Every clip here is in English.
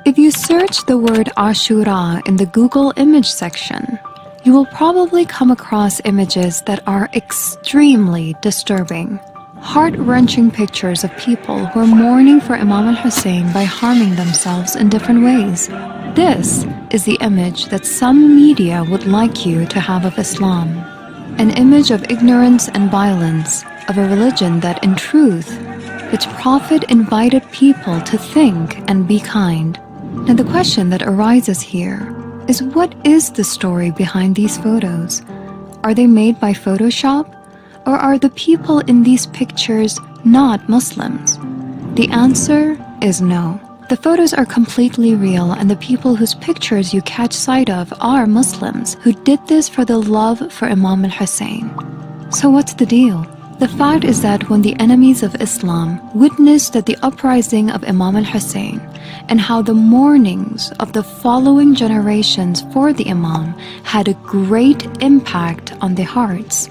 If you search the word Ashura in the Google image section, you will probably come across images that are extremely disturbing. Heart-wrenching pictures of people who are mourning for Imam al-Hussein by harming themselves in different ways. This is the image that some media would like you to have of Islam. An image of ignorance and violence, of a religion that, in truth, its prophet invited people to think and be kind. Now the question that arises here is, what is the story behind these photos? Are they made by Photoshop? Or are the people in these pictures not Muslims? The answer is no. The photos are completely real, and the people whose pictures you catch sight of are Muslims who did this for the love for Imam al-Hussein. So what's the deal? The fact is that when the enemies of Islam witnessed at the uprising of Imam al-Hussein and how the mournings of the following generations for the Imam had a great impact on their hearts,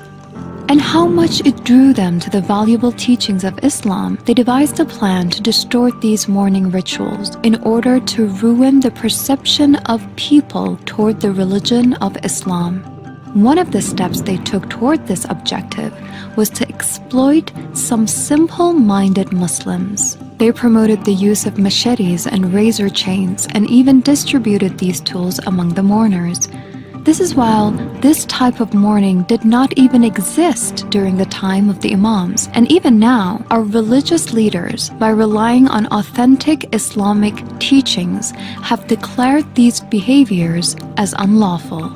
and how much it drew them to the valuable teachings of Islam, they devised a plan to distort these mourning rituals in order to ruin the perception of people toward the religion of Islam. One of the steps they took toward this objective was to exploit some simple-minded Muslims. They promoted the use of machetes and razor chains and even distributed these tools among the mourners. This is while this type of mourning did not even exist during the time of the Imams, and even now, our religious leaders, by relying on authentic Islamic teachings, have declared these behaviors as unlawful.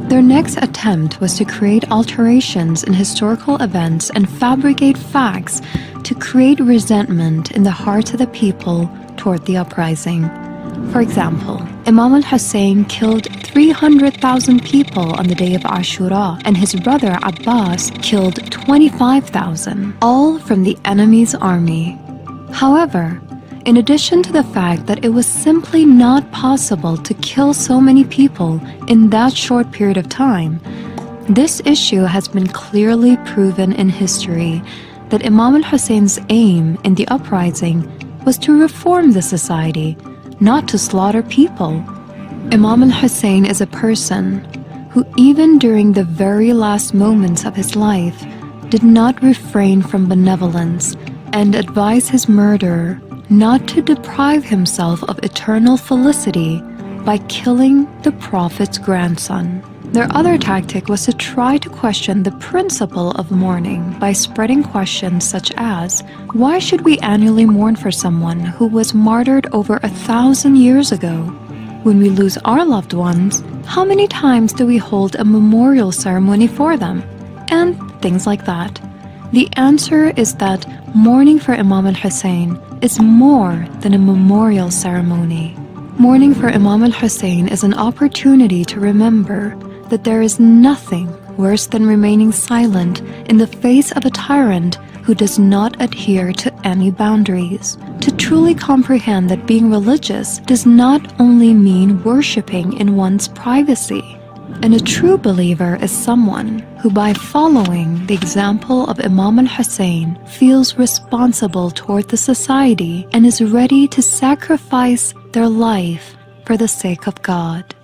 Their next attempt was to create alterations in historical events and fabricate facts to create resentment in the hearts of the people toward the uprising. For example, Imam al-Hussein killed 300,000 people on the day of Ashura, and his brother Abbas killed 25,000, all from the enemy's army. However, in addition to the fact that it was simply not possible to kill so many people in that short period of time, this issue has been clearly proven in history that Imam al-Hussein's aim in the uprising was to reform the society, not to slaughter people. Imam al-Hussein is a person who, even during the very last moments of his life, did not refrain from benevolence and advised his murderer not to deprive himself of eternal felicity by killing the Prophet's grandson. Their other tactic was to try to question the principle of mourning by spreading questions such as, why should we annually mourn for someone who was martyred over 1,000 years ago? When we lose our loved ones, how many times do we hold a memorial ceremony for them? And things like that. The answer is that mourning for Imam al-Hussein is more than a memorial ceremony. Mourning for Imam al-Hussein is an opportunity to remember that there is nothing worse than remaining silent in the face of a tyrant who does not adhere to any boundaries. To truly comprehend that being religious does not only mean worshipping in one's privacy. And a true believer is someone who, by following the example of Imam al-Hussein, feels responsible toward the society and is ready to sacrifice their life for the sake of God.